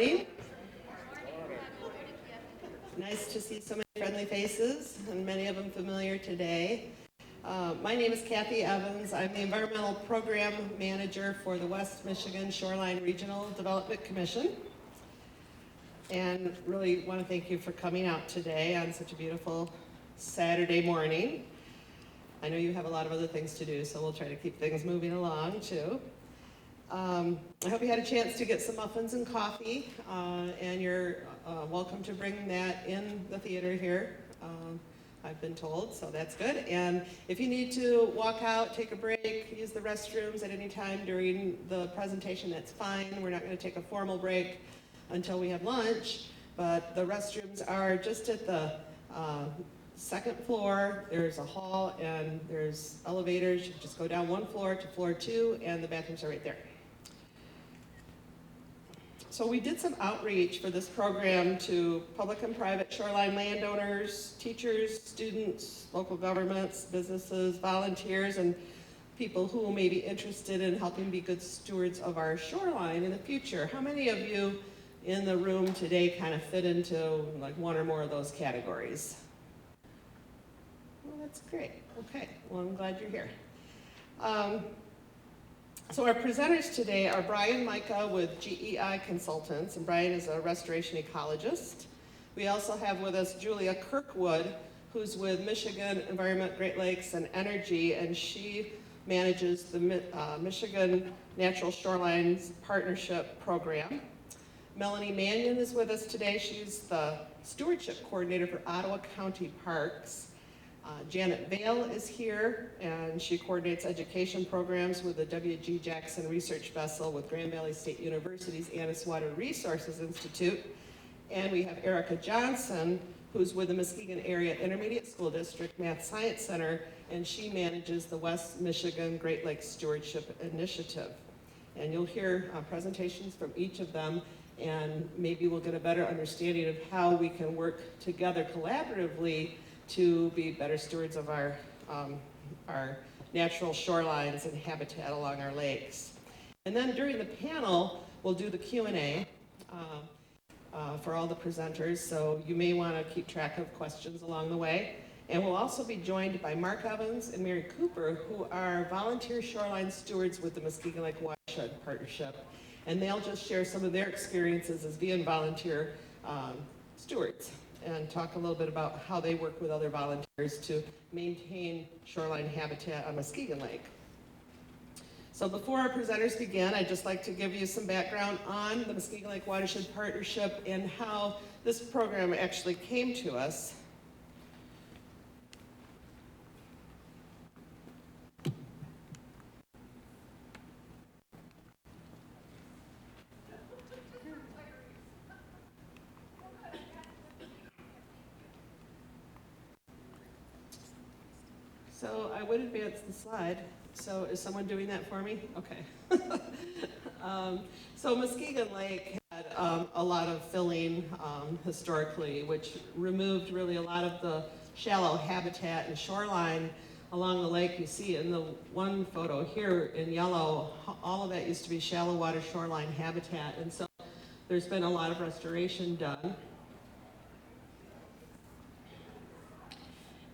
morning. Nice to see so many friendly faces, and many of them familiar today. My name is Kathy Evans. I'm the Environmental Program Manager for the West Michigan Shoreline Regional Development Commission. And really want to thank you for coming out today on such a beautiful Saturday morning. I know you have a lot of other things to do, so we'll try to keep things moving along too. I hope you had a chance to get some muffins and coffee, and you're welcome to bring that in the theater here, I've been told, so that's good. And if you need to walk out, take a break, use the restrooms at any time during the presentation, that's fine. We're not going to take a formal break until we have lunch, but the restrooms are just at the second floor. There's a hall and there's elevators. You just go down one floor to floor 2, and the bathrooms are right there. So we did some outreach for this program to public and private shoreline landowners, teachers, students, local governments, businesses, volunteers, and people who may be interested in helping be good stewards of our shoreline in the future. How many of you in the room today kind of fit into like one or more of those categories? Well, that's great. Okay, well, I'm glad you're here. So our presenters today are Brian Micah with GEI Consultants, and Brian is a restoration ecologist. We also have with us Julia Kirkwood, who's with Michigan Environment, Great Lakes, and Energy, and she manages the Michigan Natural Shorelines Partnership Program. Melanie Mannion is with us today. She's the Stewardship Coordinator for Ottawa County Parks. Janet Vale is here, and she coordinates education programs with the W.G. Jackson Research Vessel with Grand Valley State University's Annis Water Resources Institute. And we have Erica Johnson, who's with the Muskegon Area Intermediate School District Math Science Center, and she manages the West Michigan Great Lakes Stewardship Initiative. And you'll hear presentations from each of them, and maybe we'll get a better understanding of how we can work together collaboratively to be better stewards of our natural shorelines and habitat along our lakes. And then during the panel, we'll do the Q&A for all the presenters, so you may want to keep track of questions along the way. And we'll also be joined by Mark Evans and Mary Cooper, who are volunteer shoreline stewards with the Muskegon Lake Watershed Partnership. And they'll just share some of their experiences as being volunteer stewards, and talk a little bit about how they work with other volunteers to maintain shoreline habitat on Muskegon Lake. So before our presenters begin, I'd just like to give you some background on the Muskegon Lake Watershed Partnership and how this program actually came to us. So I would advance the slide. So is someone doing that for me? Okay. So Muskegon Lake had a lot of filling historically, which removed really a lot of the shallow habitat and shoreline along the lake. You see in the one photo here in yellow, all of that used to be shallow water shoreline habitat. And so there's been a lot of restoration done.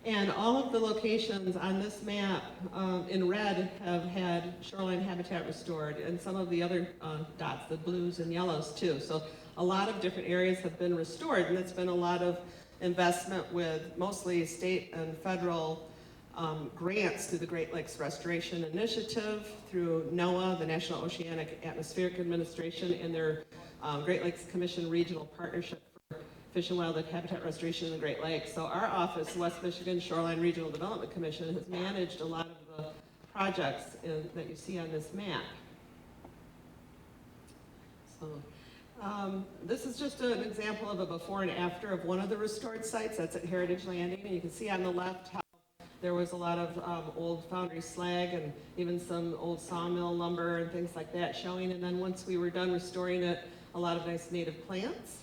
And all of the locations on this map in red have had shoreline habitat restored, and some of the other dots, the blues and yellows too. So a lot of different areas have been restored, and it's been a lot of investment with mostly state and federal grants through the Great Lakes Restoration Initiative, through NOAA, the National Oceanic Atmospheric Administration, and their Great Lakes Commission Regional Partnership for Fish and Wildlife Habitat Restoration in the Great Lakes. So our office, West Michigan Shoreline Regional Development Commission, has managed a lot of the projects that you see on this map. So this is just an example of a before and after of one of the restored sites. That's at Heritage Landing, and you can see on the left how there was a lot of old foundry slag and even some old sawmill lumber and things like that showing. And then once we were done restoring it, a lot of nice native plants.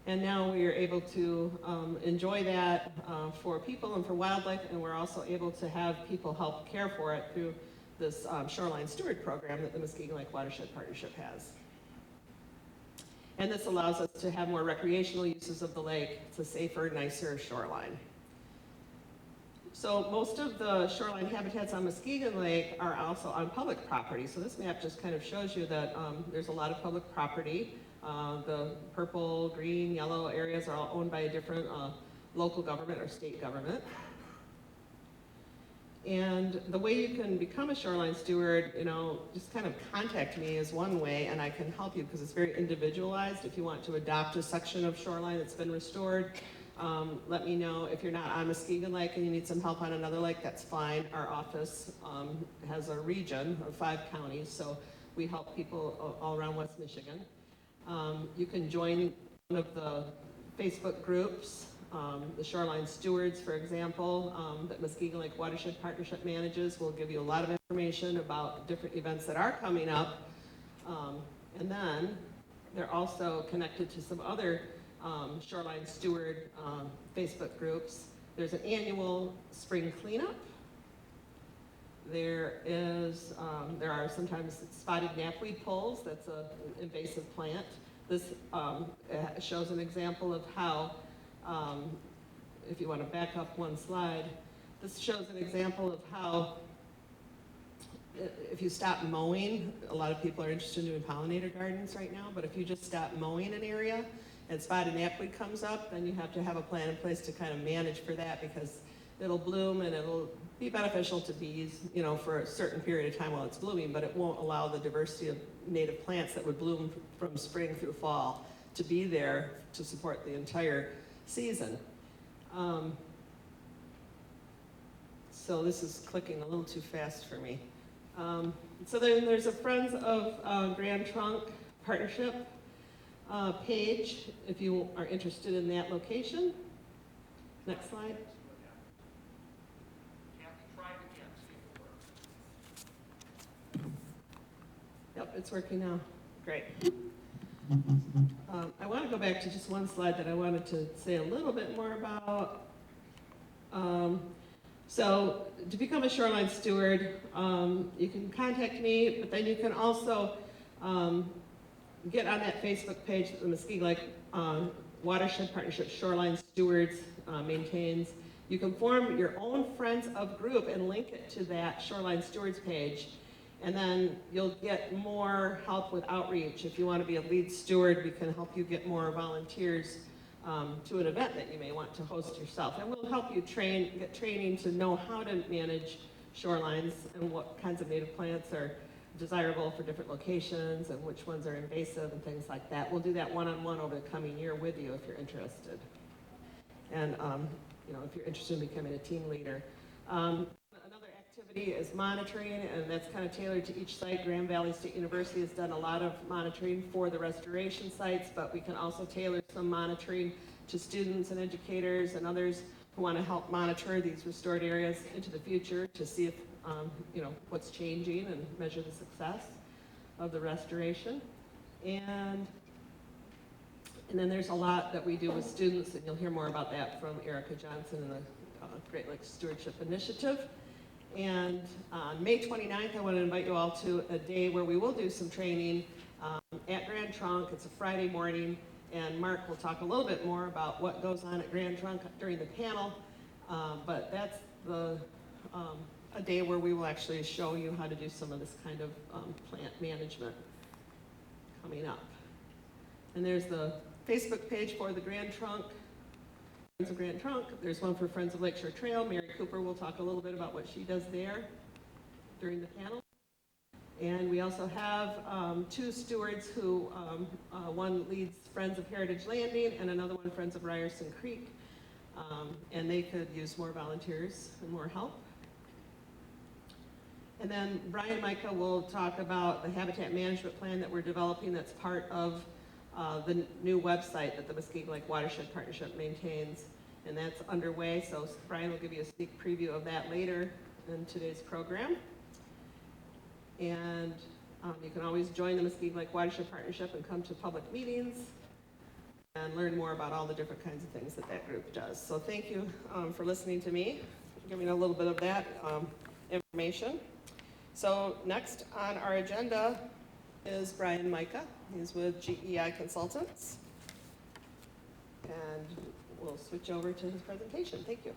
And now we are able to enjoy that for people and for wildlife, and we're also able to have people help care for it through this Shoreline Steward program that the Muskegon Lake Watershed Partnership has. And this allows us to have more recreational uses of the lake. It's a safer, nicer shoreline. So most of the shoreline habitats on Muskegon Lake are also on public property. So this map just kind of shows you that there's a lot of public property. The purple, green, yellow areas are all owned by a different local government or state government. And the way you can become a shoreline steward, just kind of contact me is one way, and I can help you because it's very individualized. If you want to adopt a section of shoreline that's been restored, let me know. If you're not on Muskegon Lake and you need some help on another lake, that's fine. Our office has a region of 5 counties, so we help people all around West Michigan. You can join one of the Facebook groups, the Shoreline Stewards, for example, that Muskegon Lake Watershed Partnership manages. Will give you a lot of information about different events that are coming up. And then they're also connected to some other Shoreline Steward Facebook groups. There's an annual spring cleanup. There are sometimes spotted knapweed poles. That's an invasive plant. This shows an example of how, if you want to back up one slide, this shows an example of how if you stop mowing, a lot of people are interested in doing pollinator gardens right now, but if you just stop mowing an area and spotted knapweed comes up, then you have to have a plan in place to kind of manage for that, because it'll bloom and it'll be beneficial to bees, for a certain period of time while it's blooming, but it won't allow the diversity of native plants that would bloom from spring through fall to be there to support the entire season. So this is clicking a little too fast for me. So then there's a Friends of Grand Trunk Partnership page if you are interested in that location. Next slide. Yep, it's working now. Great. I want to go back to just one slide that I wanted to say a little bit more about. So to become a shoreline steward, you can contact me, but then you can also get on that Facebook page that the Muskegon Lake Watershed Partnership Shoreline Stewards maintains. You can form your own Friends of group and link it to that Shoreline Stewards page. And then you'll get more help with outreach. If you want to be a lead steward, we can help you get more volunteers to an event that you may want to host yourself. And we'll help you get training to know how to manage shorelines and what kinds of native plants are desirable for different locations and which ones are invasive and things like that. We'll do that one-on-one over the coming year with you if you're interested. And if you're interested in becoming a team leader. Another activity is monitoring, and that's kind of tailored to each site. Grand Valley State University has done a lot of monitoring for the restoration sites, but we can also tailor some monitoring to students and educators and others who want to help monitor these restored areas into the future to see if, what's changing and measure the success of the restoration. And then there's a lot that we do with students, and you'll hear more about that from Erica Johnson and the Great Lakes Stewardship Initiative. And on May 29th, I want to invite you all to a day where we will do some training at Grand Trunk. It's a Friday morning, and Mark will talk a little bit more about what goes on at Grand Trunk during the panel. But that's a day where we will actually show you how to do some of this kind of plant management coming up. And there's the Facebook page for the Grand Trunk. Friends of Grand Trunk. There's one for Friends of Lakeshore Trail. Mary Cooper will talk a little bit about what she does there during the panel. And we also have 2 stewards who, one leads Friends of Heritage Landing and another one Friends of Ryerson Creek. And they could use more volunteers and more help. And then Brian Micah will talk about the habitat management plan that we're developing that's part of the new website that the Muskegon Lake Watershed Partnership maintains, and that's underway. So Brian will give you a sneak preview of that later in today's program. And you can always join the Muskegon Lake Watershed Partnership and come to public meetings and learn more about all the different kinds of things that that group does. So thank you for listening to me, giving a little bit of that information. So next on our agenda is Brian Micah. He's with GEI Consultants. And we'll switch over to his presentation. Thank you.